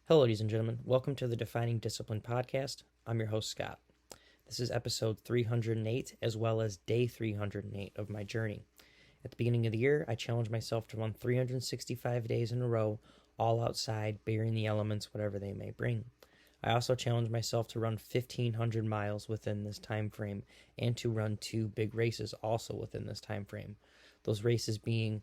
Hello, ladies and gentlemen. Welcome to the Defining Discipline podcast. I'm your host, Scott. This is episode 308, as well as day 308 of my journey. At the beginning of the year, I challenged myself to run 365 days in a row, all outside, bearing the elements, whatever they may bring. I also challenged myself to run 1,500 miles within this time frame, and to run 2 big races also within this time frame. Those races being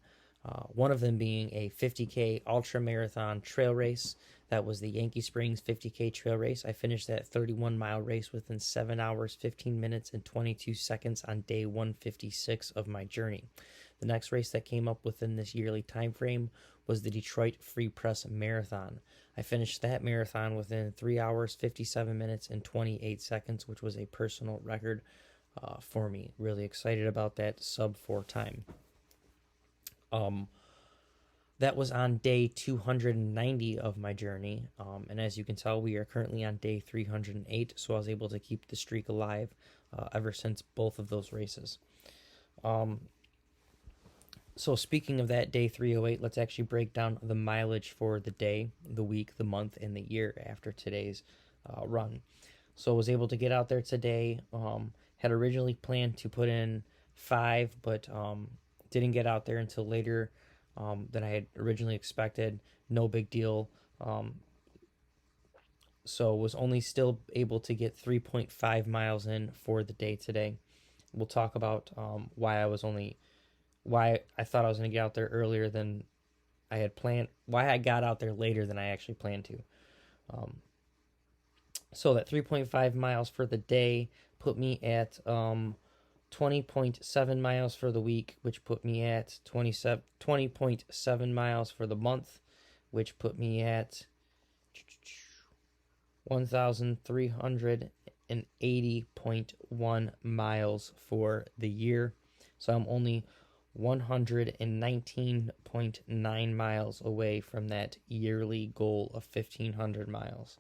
one of them being a 50K ultra marathon trail race. That was the Yankee Springs 50K trail race. I finished that 31-mile race within 7 hours, 15 minutes, and 22 seconds on day 156 of my journey. The next race that came up within this yearly time frame was the Detroit Free Press Marathon. I finished that marathon within 3 hours, 57 minutes, and 28 seconds, which was a personal record for me. Really excited about that sub-4 time. That was on day 290 of my journey, and as you can tell, we are currently on day 308, so I was able to keep the streak alive ever since both of those races. So speaking of that day 308, let's actually break down the mileage for the day, the week, the month, and the year after today's run. So I was able to get out there today, had originally planned to put in 5, but didn't get out there until later than I had originally expected. No big deal. So was only still able to get 3.5 miles in for the day today. We'll talk about why I thought I was going to get out there earlier than I had planned, why I got out there later than I actually planned to. So that 3.5 miles for the day put me at 20.7 miles for the week, which put me at 20.7 miles for the month, which put me at 1,380.1 miles for the year. So I'm only 119.9 miles away from that yearly goal of 1,500 miles.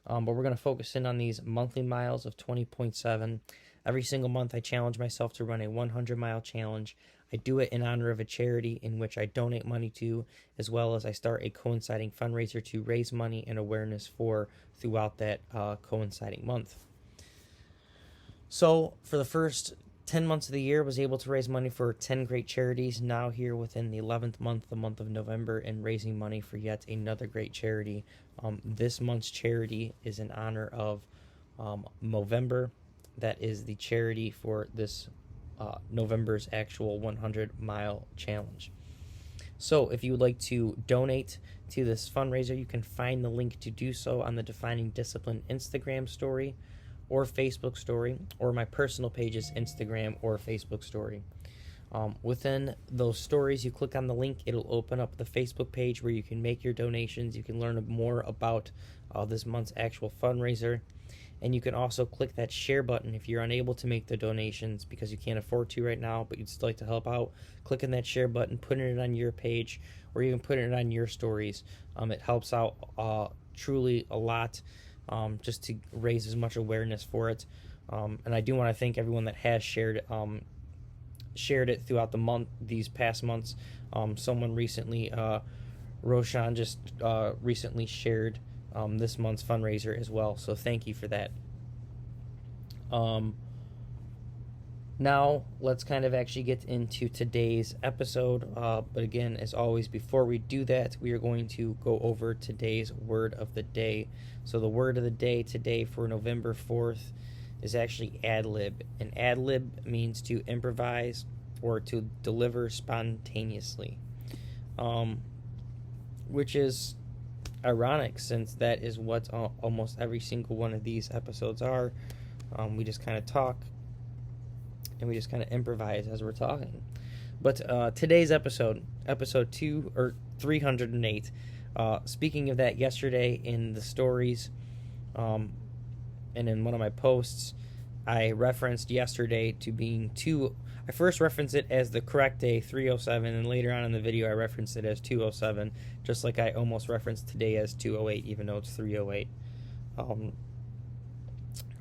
But we're going to focus in on these monthly miles of 20.7. Every single month, I challenge myself to run a 100-mile challenge. I do it in honor of a charity in which I donate money to, as well as I start a coinciding fundraiser to raise money and awareness for throughout that coinciding month. So for the first 10 months of the year, I was able to raise money for 10 great charities. Now here within the 11th month, the month of November, and raising money for yet another great charity. This month's charity is in honor of Movember. That is the charity for this November's actual 100-mile challenge. So if you would like to donate to this fundraiser, you can find the link to do so on the Defining Discipline Instagram story or Facebook story, or my personal page's Instagram or Facebook story. Within those stories, you click on the link, it'll open up the Facebook page where you can make your donations. You can learn more about this month's actual fundraiser. And you can also click that share button if you're unable to make the donations because you can't afford to right now, but you'd still like to help out. Clicking that share button, putting it on your page, or even putting it on your stories. It helps out truly a lot, just to raise as much awareness for it. And I do want to thank everyone that has shared it throughout the month, these past months. Someone recently, Roshan, just recently shared this month's fundraiser as well, so thank you for that. Now let's kind of actually get into today's episode, but again, as always, before we do that, we are going to go over today's word of the day. So the word of the day today for November 4th is actually ad-lib, and ad-lib means to improvise or to deliver spontaneously, which is ironic since that is what almost every single one of these episodes are. We just kind of talk and we just kind of improvise as we're talking. But today's episode 308, speaking of that, yesterday in the stories and in one of my posts, I referenced yesterday to being I first referenced it as the correct day, 307, and later on in the video I referenced it as 207, just like I almost referenced today as 208, even though it's 308.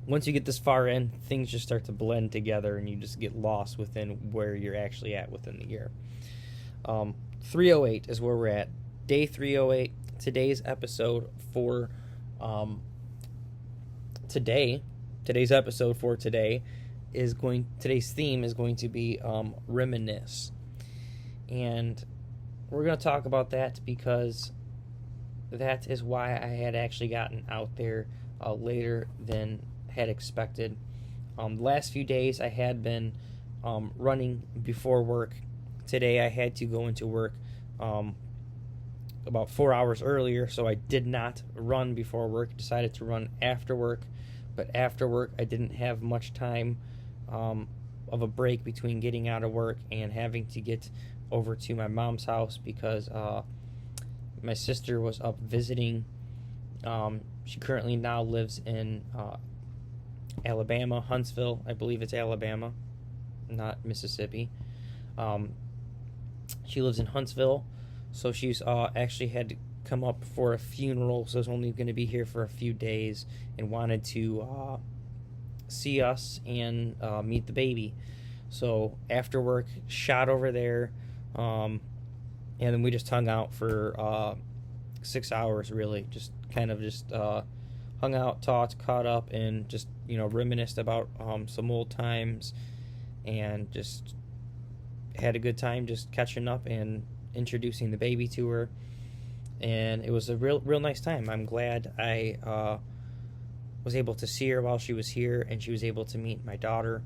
Once you get this far in, things just start to blend together and you just get lost within where you're actually at within the year. 308 is where we're at. Day 308, today's episode for um, today, today's episode for today today's theme is going to be reminisce. And we're going to talk about that because that is why I had actually gotten out there later than had expected. The last few days I had been running before work. Today I had to go into work about 4 hours earlier, so I did not run before work. Decided to run after work, but after work I didn't have much time of a break between getting out of work and having to get over to my mom's house because my sister was up visiting. She currently now lives in Alabama, Huntsville. I believe it's Alabama, not Mississippi. She lives in Huntsville, so she's actually had to come up for a funeral, so is only going to be here for a few days and wanted to see us and meet the baby. So after work, shot over there, and then we just hung out for 6 hours, really. Just kind of just hung out, talked, caught up, and just, reminisced about some old times and just had a good time just catching up and introducing the baby to her. And it was a real nice time. I'm glad I was able to see her while she was here, and she was able to meet my daughter.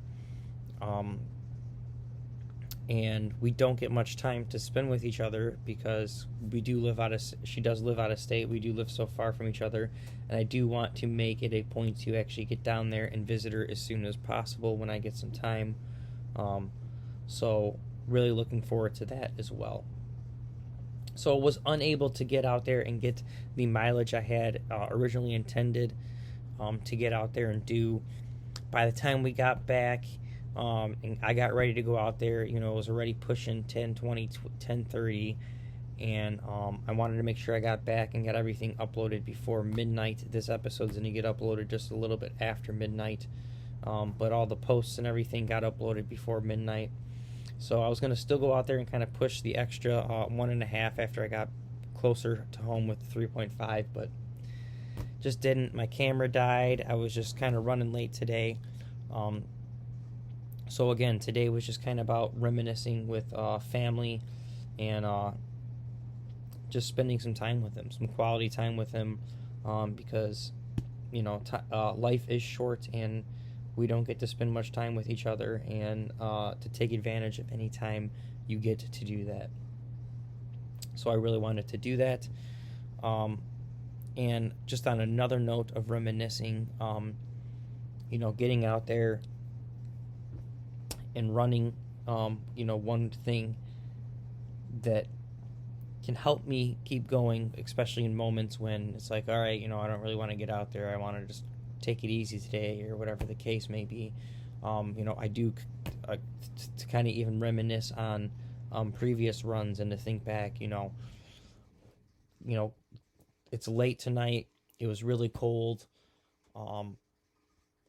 And we don't get much time to spend with each other because she does live out of state. We do live so far from each other, and I do want to make it a point to actually get down there and visit her as soon as possible when I get some time. So really looking forward to that as well. So I was unable to get out there and get the mileage I had originally intended to get out there and do. By the time we got back, and I got ready to go out there, it was already pushing 10:20, 10:30, and I wanted to make sure I got back and got everything uploaded before midnight. This episode's going to get uploaded just a little bit after midnight, but all the posts and everything got uploaded before midnight. So I was going to still go out there and kind of push the extra 1.5 after I got closer to home with 3.5, but just didn't. My camera died. I was just kind of running late today. So again, today was just kind of about reminiscing with family and just spending some time with them, some quality time with them, because life is short and we don't get to spend much time with each other, and to take advantage of any time you get to do that. So I really wanted to do that. And just on another note of reminiscing, getting out there and running, one thing that can help me keep going, especially in moments when it's like, all right, I don't really want to get out there. I want to just take it easy today, or whatever the case may be. I do to kind of even reminisce on previous runs and to think back. It's late tonight. It was really cold. It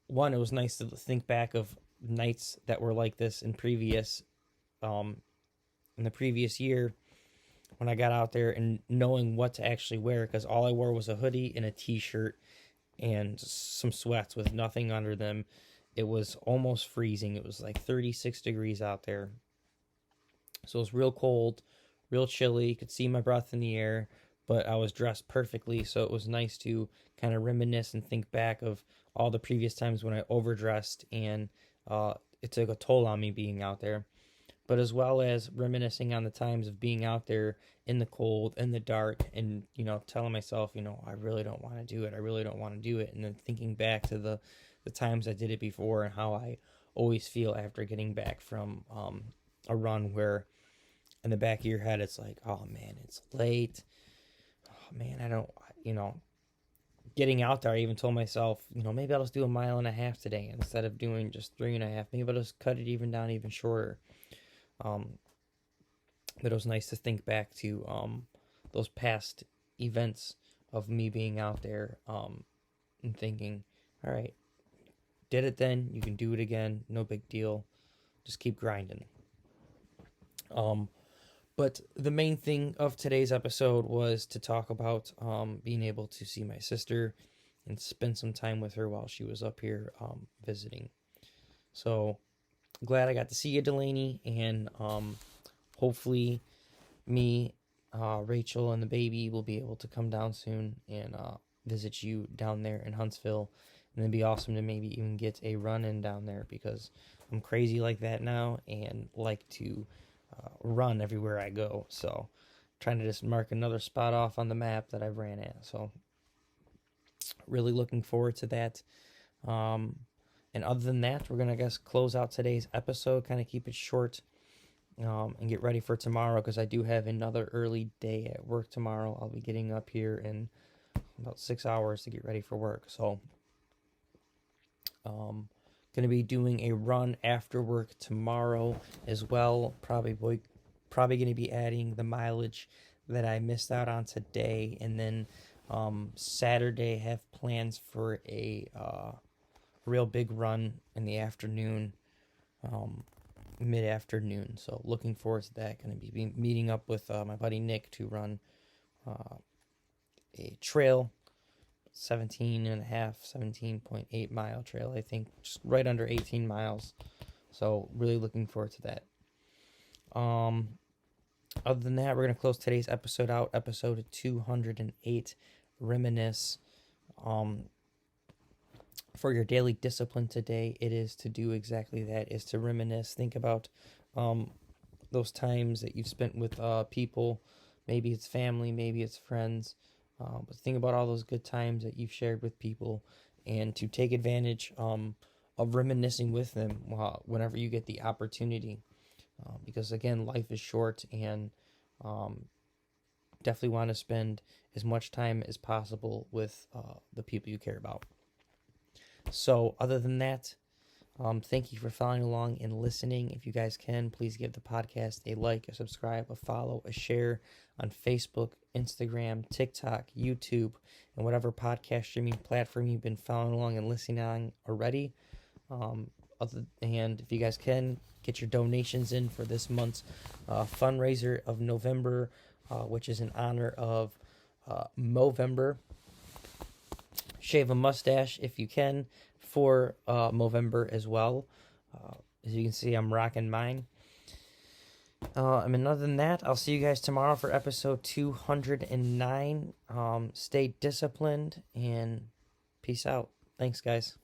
was nice to think back of nights that were like this in the previous year when I got out there and knowing what to actually wear, because all I wore was a hoodie and a t-shirt and some sweats with nothing under them. It was almost freezing. It was like 36 degrees out there. So it was real cold, real chilly. You could see my breath in the air, but I was dressed perfectly. So it was nice to kind of reminisce and think back of all the previous times when I overdressed, and it took a toll on me being out there. But as well as reminiscing on the times of being out there in the cold, in the dark, and, telling myself, I really don't want to do it. I really don't want to do it. And then thinking back to the times I did it before and how I always feel after getting back from a run where in the back of your head, it's like, oh man, it's late. Oh man, I don't, getting out there, I even told myself, maybe I'll just do 1.5 miles today instead of doing just 3.5. Maybe I'll just cut it even down even shorter. But it was nice to think back to those past events of me being out there and thinking, all right, did it then, you can do it again, no big deal, just keep grinding. But the main thing of today's episode was to talk about being able to see my sister and spend some time with her while she was up here visiting. So glad I got to see you, Delaney, and hopefully me, Rachel, and the baby will be able to come down soon and visit you down there in Huntsville. And it'd be awesome to maybe even get a run in down there because I'm crazy like that now and like to run everywhere I go. So trying to just mark another spot off on the map that I've ran at. So really looking forward to that. And other than that, we're gonna close out today's episode, kind of keep it short, and get ready for tomorrow because I do have another early day at work tomorrow. I'll be getting up here in about 6 hours to get ready for work. So going to be doing a run after work tomorrow as well. Probably going to be adding the mileage that I missed out on today, and then Saturday have plans for a real big run in the afternoon, mid-afternoon. So looking forward to that. Going to be meeting up with my buddy Nick to run a trail, 17.8 mile trail, I think, just right under 18 miles. So really looking forward to that. Other than that, we're going to close today's episode out, episode 208, Reminisce. For your daily discipline today, it is to do exactly that, is to reminisce. Think about those times that you've spent with people. Maybe it's family, maybe it's friends. But think about all those good times that you've shared with people and to take advantage of reminiscing with them whenever you get the opportunity. Because, again, life is short and definitely want to spend as much time as possible with the people you care about. So other than that, thank you for following along and listening. If you guys can, please give the podcast a like, a subscribe, a follow, a share on Facebook, Instagram, TikTok, YouTube, and whatever podcast streaming platform you've been following along and listening on already. And if you guys can, get your donations in for this month's fundraiser of November, which is in honor of Movember. Shave a mustache if you can for Movember as well. As you can see, I'm rocking mine. And other than that, I'll see you guys tomorrow for episode 209. Stay disciplined and peace out. Thanks, guys.